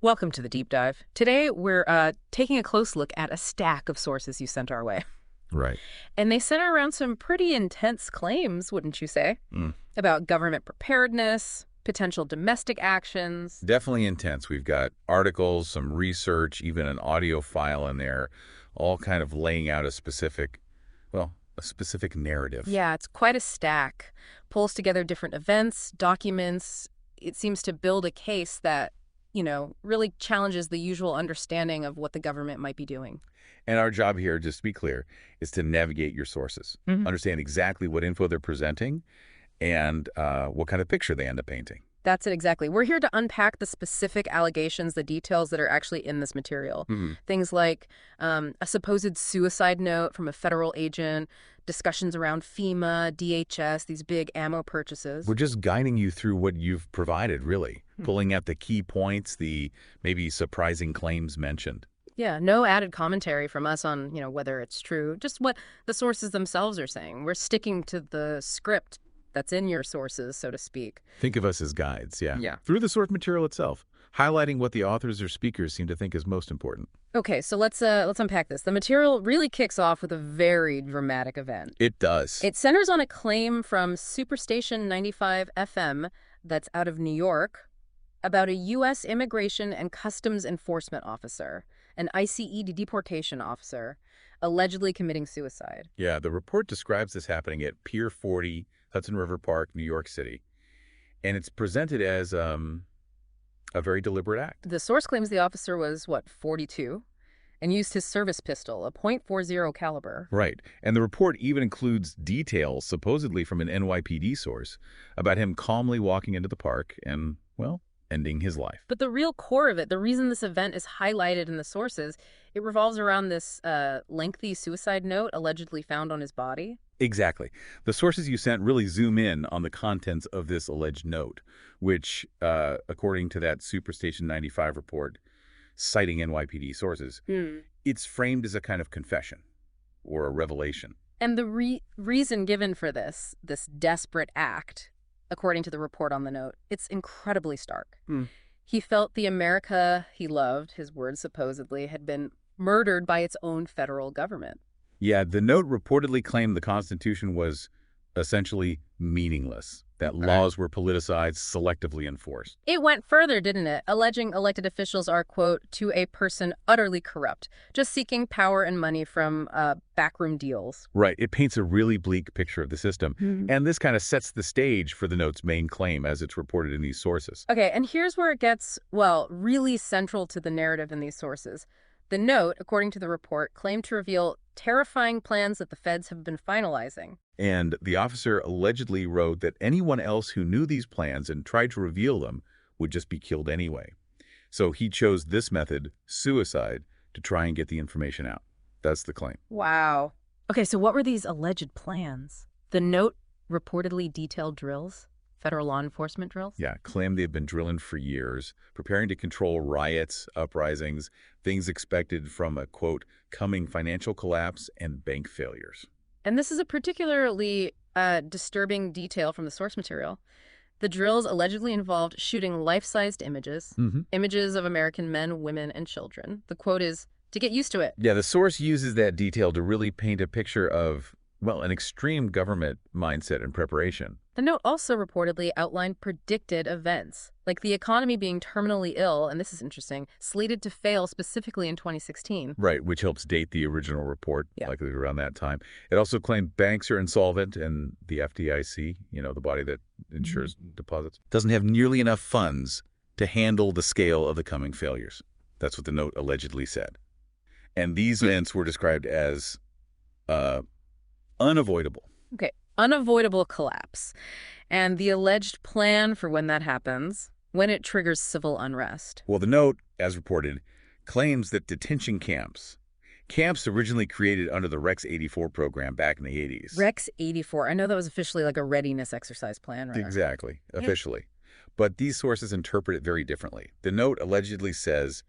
Welcome to the deep dive. Today, we're taking a close look at a stack of sources you sent our way. Right. And they center around some pretty intense claims, wouldn't you say, Mm. about government preparedness, potential domestic actions. Definitely intense. We've got articles, some research, even an audio file in there, all kind of laying out a specific narrative. Yeah, it's quite a stack. Pulls together different events, documents. It seems to build a case that, really challenges the usual understanding of what the government might be doing. And our job here, just to be clear, is to navigate your sources, understand exactly what info they're presenting, and what kind of picture they end up painting. That's it exactly. We're here to unpack the specific allegations, the details that are actually in this material. Mhm. Things like a supposed suicide note from a federal agent, discussions around FEMA, DHS, these big ammo purchases. We're just guiding you through what you've provided, really, pulling out the key points, the maybe surprising claims mentioned. Yeah, no added commentary from us on, whether it's true, just what the sources themselves are saying. We're sticking to the script that's in your sources, so to speak. Think of us as guides, yeah. Yeah. Through the source material itself, highlighting what the authors or speakers seem to think is most important. Okay, so let's unpack this. The material really kicks off with a very dramatic event. It does. It centers on a claim from Superstation 95 FM that's out of New York about a U.S. Immigration and Customs Enforcement officer, an ICE deportation officer, allegedly committing suicide. Yeah, the report describes this happening at Pier 40, Hudson River Park, New York City. And it's presented as a very deliberate act. The source claims the officer was, 42, and used his service pistol, a .40 caliber. Right. And the report even includes details, supposedly from an NYPD source, about him calmly walking into the park and, well, ending his life. But the real core of it, the reason this event is highlighted in the sources, it revolves around this lengthy suicide note allegedly found on his body. Exactly. The sources you sent really zoom in on the contents of this alleged note, which, according to that Superstation 95 report, citing NYPD sources, it's framed as a kind of confession or a revelation. And the reason given for this desperate act, according to the report on the note, it's incredibly stark. He felt the America he loved, his words supposedly, had been murdered by its own federal government. Yeah, the note reportedly claimed the Constitution was essentially meaningless, that laws were politicized, selectively enforced. It went further, didn't it? Alleging elected officials are, quote, to a person utterly corrupt, just seeking power and money from backroom deals. Right. It paints a really bleak picture of the system. And this kind of sets the stage for the note's main claim as it's reported in these sources. Okay, and here's where it gets, really central to the narrative in these sources. The note, according to the report, claimed to reveal terrifying plans that the feds have been finalizing. And the officer allegedly wrote that anyone else who knew these plans and tried to reveal them would just be killed anyway. So he chose this method, suicide, to try and get the information out. That's the claim. Wow. Okay, so what were these alleged plans? The note reportedly detailed drills, federal law enforcement drills? Yeah, claimed they've been drilling for years, preparing to control riots, uprisings, things expected from a, quote, coming financial collapse and bank failures. And this is a particularly disturbing detail from the source material. The drills allegedly involved shooting life-sized images, images of American men, women, and children. The quote is, to get used to it. Yeah, the source uses that detail to really paint a picture of, an extreme government mindset and preparation. The note also reportedly outlined predicted events, like the economy being terminally ill, and this is interesting, slated to fail specifically in 2016. Right, which helps date the original report, likely around that time. It also claimed banks are insolvent and the FDIC, the body that insures deposits, doesn't have nearly enough funds to handle the scale of the coming failures. That's what the note allegedly said. And these events were described as unavoidable. Okay, unavoidable collapse. And the alleged plan for when that happens, when it triggers civil unrest. Well, the note, as reported, claims that detention camps originally created under the Rex 84 program back in the 80s. Rex 84, I know that was officially like a readiness exercise plan, right? Exactly, officially. But these sources interpret it very differently. The note allegedly says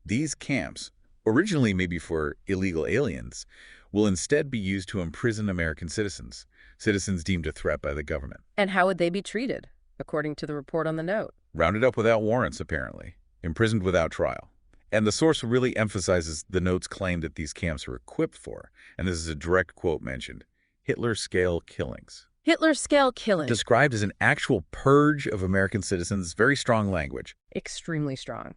these camps, originally maybe for illegal aliens, will instead be used to imprison American citizens deemed a threat by the government. And how would they be treated, according to the report on the note? Rounded up without warrants, apparently. imprisoned without trial. And the source really emphasizes the note's claim that these camps are equipped for, and this is a direct quote mentioned, Hitler-scale killings. Hitler-scale killing. Described as an actual purge of American citizens, very strong language. Extremely strong.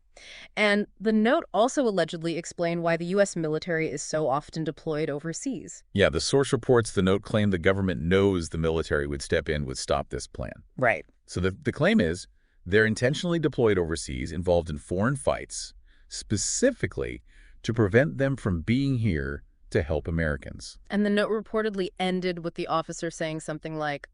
And the note also allegedly explained why the U.S. military is so often deployed overseas. Yeah, the source reports the note claimed the government knows the military would step in, would stop this plan. Right. So the claim is they're intentionally deployed overseas, involved in foreign fights, specifically to prevent them from being here to help Americans. And the note reportedly ended with the officer saying something like,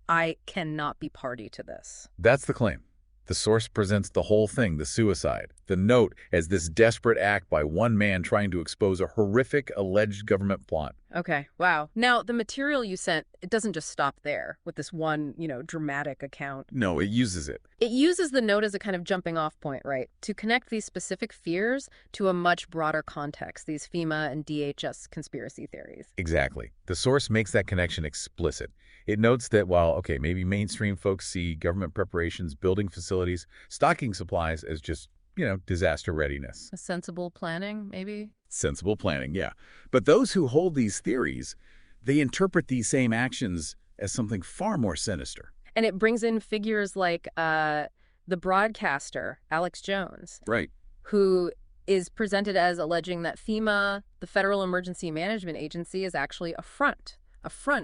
"I cannot be party to this." That's the claim. The source presents the whole thing, the suicide, the note, as this desperate act by one man trying to expose a horrific alleged government plot. Okay, wow. Now, the material you sent, it doesn't just stop there with this one, dramatic account. No, it uses it. It uses the note as a kind of jumping off point, right? To connect these specific fears to a much broader context, these FEMA and DHS conspiracy theories. Exactly. The source makes that connection explicit. It notes that while, okay, maybe mainstream folks see government preparations, building facilities, stocking supplies as just, disaster readiness. A sensible planning, maybe? Sensible planning, yeah. But those who hold these theories, they interpret these same actions as something far more sinister. And it brings in figures like the broadcaster, Alex Jones. Right. Who is presented as alleging that FEMA, the Federal Emergency Management Agency, is actually a front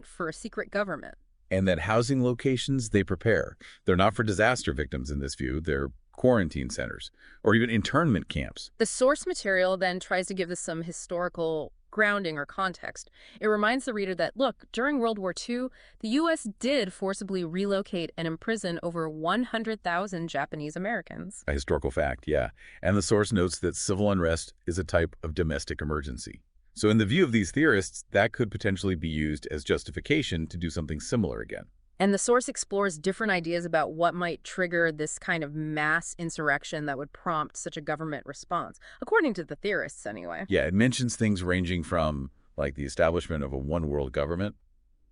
for a secret government. And that housing locations they prepare, they're not for disaster victims in this view, they're quarantine centers or even internment camps. The source material then tries to give this some historical grounding or context. It reminds the reader that, look, during World War II, the U.S. did forcibly relocate and imprison over 100,000 Japanese Americans. A historical fact, yeah. And the source notes that civil unrest is a type of domestic emergency. So in the view of these theorists, that could potentially be used as justification to do something similar again. And the source explores different ideas about what might trigger this kind of mass insurrection that would prompt such a government response, according to the theorists anyway. Yeah, it mentions things ranging from, like, the establishment of a one-world government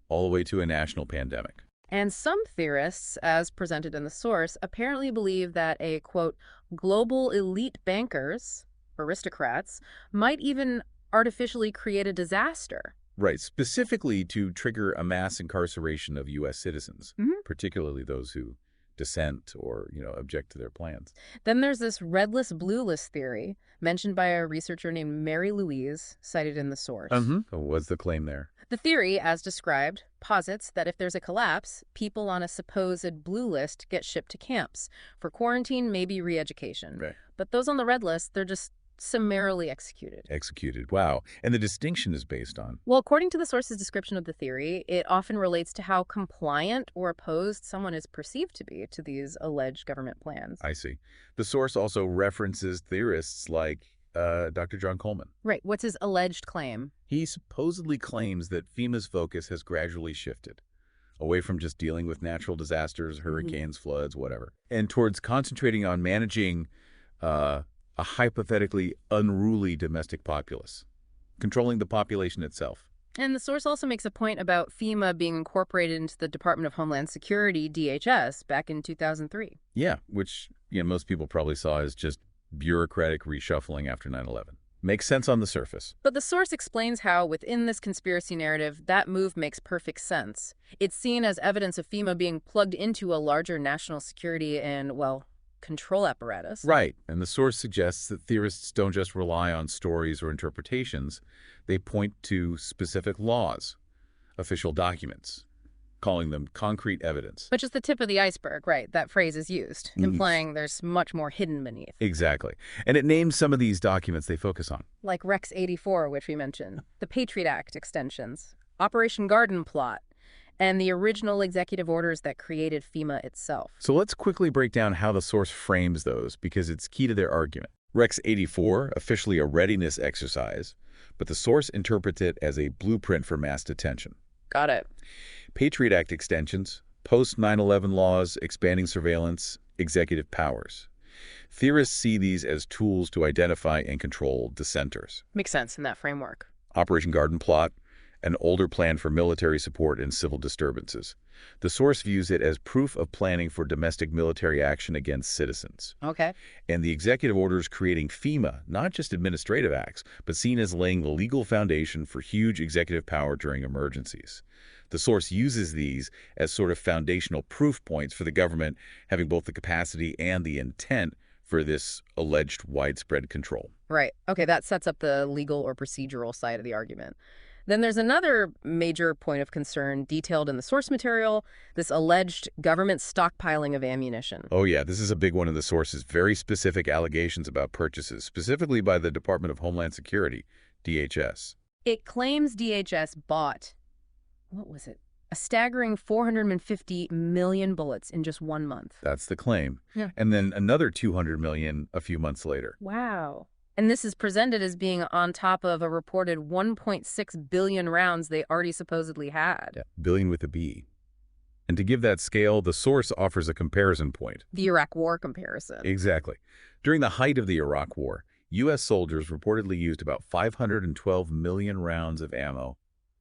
all the way to a national pandemic. And some theorists, as presented in the source, apparently believe that a, quote, global elite bankers, aristocrats, might even artificially create a disaster. Right, specifically to trigger a mass incarceration of U.S. citizens, particularly those who dissent or, object to their plans. Then there's this red list, blue list theory mentioned by a researcher named Mary Louise, cited in the source. So what's the claim there? The theory, as described, posits that if there's a collapse, people on a supposed blue list get shipped to camps for quarantine, maybe re-education. Right. But those on the red list, they're just summarily executed. Executed, wow. And the distinction is based on? Well, according to the source's description of the theory, it often relates to how compliant or opposed someone is perceived to be to these alleged government plans. I see. The source also references theorists like Dr. John Coleman. Right. What's his alleged claim? He supposedly claims that FEMA's focus has gradually shifted away from just dealing with natural disasters, hurricanes, floods, whatever, and towards concentrating on managing a hypothetically unruly domestic populace, controlling the population itself. And the source also makes a point about FEMA being incorporated into the Department of Homeland Security, DHS, back in 2003. Yeah, which most people probably saw as just bureaucratic reshuffling after 9/11. Makes sense on the surface. But the source explains how, within this conspiracy narrative, that move makes perfect sense. It's seen as evidence of FEMA being plugged into a larger national security and, well, control apparatus. Right. And the source suggests that theorists don't just rely on stories or interpretations. They point to specific laws, official documents, calling them concrete evidence. But just the tip of the iceberg, right? That phrase is used, implying there's much more hidden beneath. Exactly. And it names some of these documents they focus on. Like Rex 84, which we mentioned, the Patriot Act extensions, Operation Garden Plot, and the original executive orders that created FEMA itself. So let's quickly break down how the source frames those, because it's key to their argument. Rex 84, officially a readiness exercise, but the source interprets it as a blueprint for mass detention. Got it. Patriot Act extensions, post-9/11 laws, expanding surveillance, executive powers. Theorists see these as tools to identify and control dissenters. Makes sense in that framework. Operation Garden Plot, an older plan for military support in civil disturbances. The source views it as proof of planning for domestic military action against citizens. Okay. And the executive orders creating FEMA, not just administrative acts, but seen as laying the legal foundation for huge executive power during emergencies. The source uses these as sort of foundational proof points for the government having both the capacity and the intent for this alleged widespread control. Right. Okay, that sets up the legal or procedural side of the argument. Then there's another major point of concern detailed in the source material, this alleged government stockpiling of ammunition. Oh yeah, this is a big one in the source's very specific allegations about purchases, specifically by the Department of Homeland Security, DHS. It claims DHS bought, what was it? A staggering 450 million bullets in just 1 month. That's the claim. Yeah. And then another 200 million a few months later. Wow. And this is presented as being on top of a reported 1.6 billion rounds they already supposedly had. Yeah, billion with a B. And to give that scale, the source offers a comparison point. The Iraq War comparison. Exactly. During the height of the Iraq War, U.S. soldiers reportedly used about 512 million rounds of ammo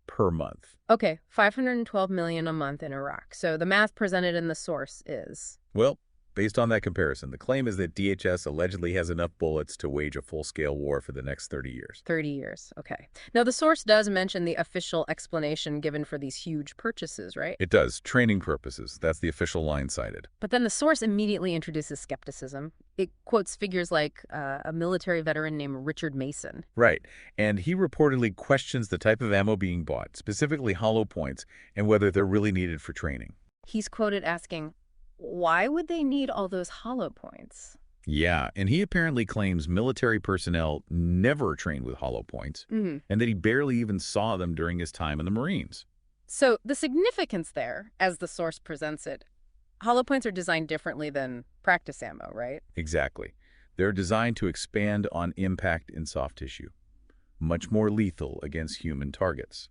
per month. Okay, 512 million a month in Iraq. So the math presented in the source is... Well, based on that comparison, the claim is that DHS allegedly has enough bullets to wage a full-scale war for the next 30 years. 30 years, okay. Now, the source does mention the official explanation given for these huge purchases, right? It does. Training purposes. That's the official line cited. But then the source immediately introduces skepticism. It quotes figures like a military veteran named Richard Mason. Right. And he reportedly questions the type of ammo being bought, specifically hollow points, and whether they're really needed for training. He's quoted asking, why would they need all those hollow points? Yeah, and he apparently claims military personnel never trained with hollow points, and that he barely even saw them during his time in the Marines. So the significance there, as the source presents it, hollow points are designed differently than practice ammo, right? Exactly. They're designed to expand on impact in soft tissue, much more lethal against human targets.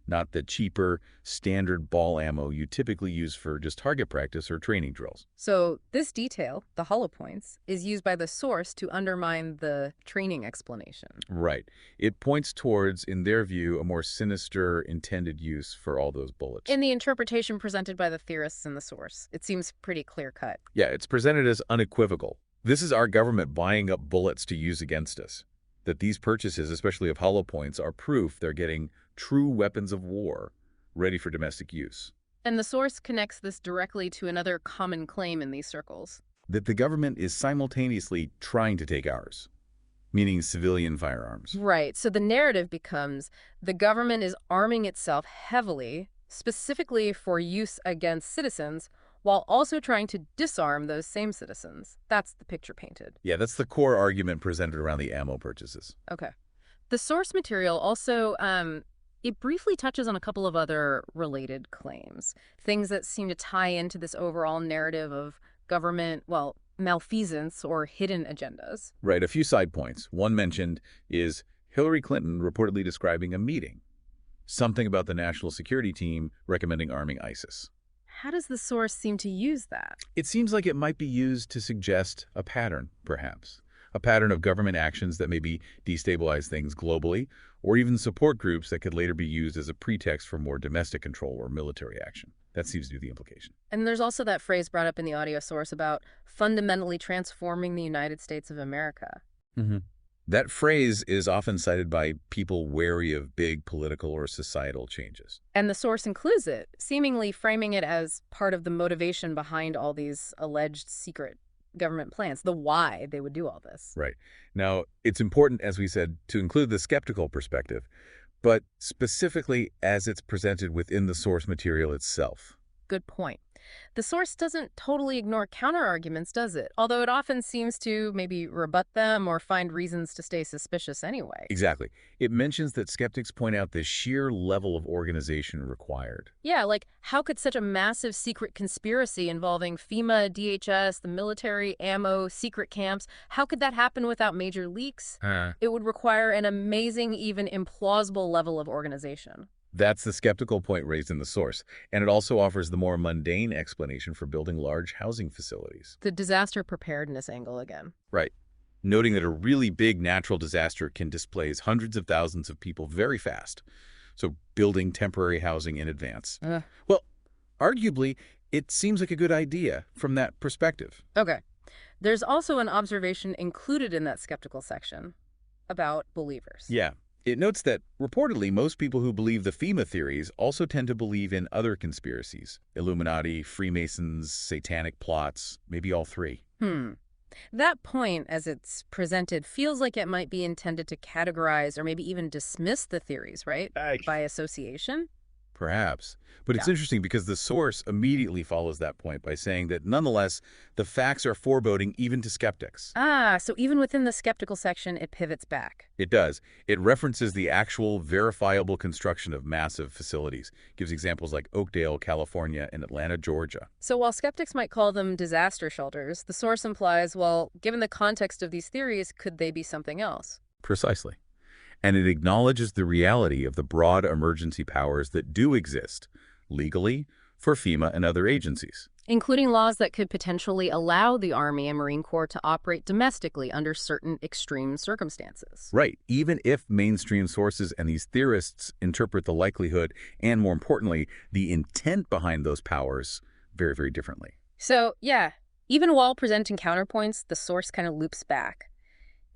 Not the cheaper, standard ball ammo you typically use for just target practice or training drills. So this detail, the hollow points, is used by the source to undermine the training explanation. Right. It points towards, in their view, a more sinister intended use for all those bullets. In the interpretation presented by the theorists in the source, it seems pretty clear-cut. Yeah, it's presented as unequivocal. This is our government buying up bullets to use against us. That these purchases, especially of hollow points, are proof they're getting true weapons of war ready for domestic use. And the source connects this directly to another common claim in these circles. That the government is simultaneously trying to take ours, meaning civilian firearms. Right. So the narrative becomes the government is arming itself heavily, specifically for use against citizens, while also trying to disarm those same citizens. That's the picture painted. Yeah, that's the core argument presented around the ammo purchases. Okay. The source material also, it briefly touches on a couple of other related claims, things that seem to tie into this overall narrative of government, well, malfeasance or hidden agendas. Right, a few side points. One mentioned is Hillary Clinton reportedly describing a meeting, something about the national security team recommending arming ISIS. How does the source seem to use that? It seems like it might be used to suggest a pattern, perhaps. A pattern of government actions that maybe destabilize things globally, or even support groups that could later be used as a pretext for more domestic control or military action. That seems to be the implication. And there's also that phrase brought up in the audio source about fundamentally transforming the United States of America. That phrase is often cited by people wary of big political or societal changes. And the source includes it, seemingly framing it as part of the motivation behind all these alleged secret government plans, the why they would do all this. Right. Now, it's important, as we said, to include the skeptical perspective, but specifically as it's presented within the source material itself. Good point. The source doesn't totally ignore counter-arguments, does it? Although it often seems to maybe rebut them or find reasons to stay suspicious anyway. Exactly. It mentions that skeptics point out the sheer level of organization required. Yeah, like how could such a massive secret conspiracy involving FEMA, DHS, the military, ammo, secret camps, how could that happen without major leaks? It would require an amazing, even implausible level of organization. That's the skeptical point raised in the source, and it also offers the more mundane explanation for building large housing facilities. The disaster preparedness angle again. Right. Noting that a really big natural disaster can displace hundreds of thousands of people very fast. So building temporary housing in advance. Uh, Well, arguably, it seems like a good idea from that perspective. okay. There's also an observation included in that skeptical section about believers. Yeah. It notes that, reportedly, most people who believe the FEMA theories also tend to believe in other conspiracies. Illuminati, Freemasons, satanic plots, maybe all three. That point, as it's presented, feels like it might be intended to categorize or maybe even dismiss the theories, right? By association? Perhaps. But it's Yeah. interesting because the source immediately follows that point by saying that, nonetheless, the facts are foreboding even to skeptics. So even within the skeptical section, it pivots back. It does. It references the actual verifiable construction of massive facilities. Gives examples like Oakdale, California, and Atlanta, Georgia. So while skeptics might call them disaster shelters, the source implies, well, given the context of these theories, could they be something else? Precisely. And it acknowledges the reality of the broad emergency powers that do exist, legally, for FEMA and other agencies. Including laws that could potentially allow the Army and Marine Corps to operate domestically under certain extreme circumstances. Right, even if mainstream sources and these theorists interpret the likelihood and, more importantly, the intent behind those powers very, very differently. So, yeah, even while presenting counterpoints, the source kind of loops back.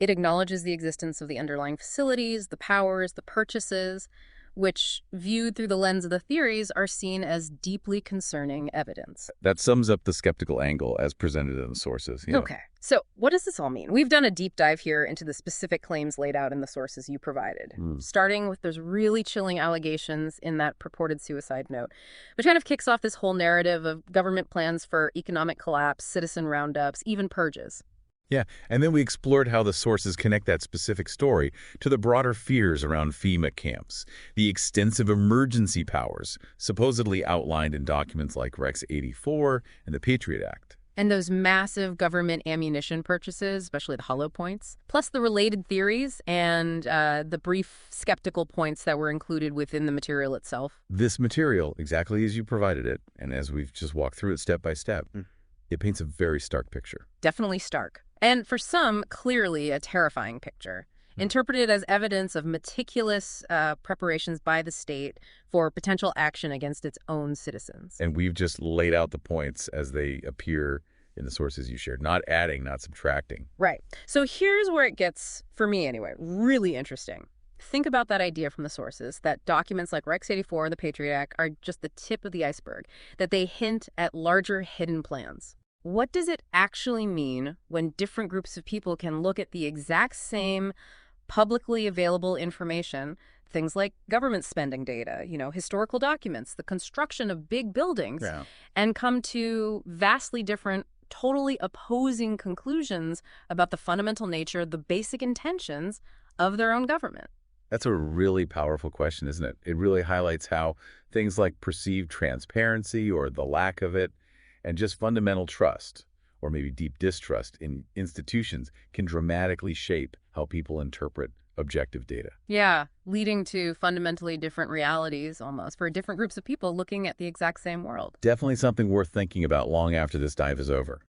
It acknowledges the existence of the underlying facilities, the powers, the purchases, which, viewed through the lens of the theories, are seen as deeply concerning evidence. That sums up the skeptical angle as presented in the sources. Okay, so what does this all mean? We've done a deep dive here into the specific claims laid out in the sources you provided, starting with those really chilling allegations in that purported suicide note, which kind of kicks off this whole narrative of government plans for economic collapse, citizen roundups, even purges. Yeah, and then we explored how the sources connect that specific story to the broader fears around FEMA camps, the extensive emergency powers supposedly outlined in documents like Rex 84 and the Patriot Act. And those massive government ammunition purchases, especially the hollow points, plus the related theories and the brief skeptical points that were included within the material itself. This material, exactly as you provided it, and as we've just walked through it step by step, it paints a very stark picture. Definitely stark. And for some, clearly a terrifying picture, interpreted as evidence of meticulous preparations by the state for potential action against its own citizens. And we've just laid out the points as they appear in the sources you shared, not adding, not subtracting. Right. So here's where it gets, for me anyway, really interesting. Think about that idea from the sources, that documents like Rex 84 and the Patriot Act are just the tip of the iceberg, that they hint at larger hidden plans. What does it actually mean when different groups of people can look at the exact same publicly available information, things like government spending data, historical documents, the construction of big buildings, and come to vastly different, totally opposing conclusions about the fundamental nature, the basic intentions of their own government? That's a really powerful question, isn't it? It really highlights how things like perceived transparency or the lack of it, and just fundamental trust, or maybe deep distrust in institutions, can dramatically shape how people interpret objective data. Yeah, leading to fundamentally different realities almost for different groups of people looking at the exact same world. Definitely something worth thinking about long after this dive is over.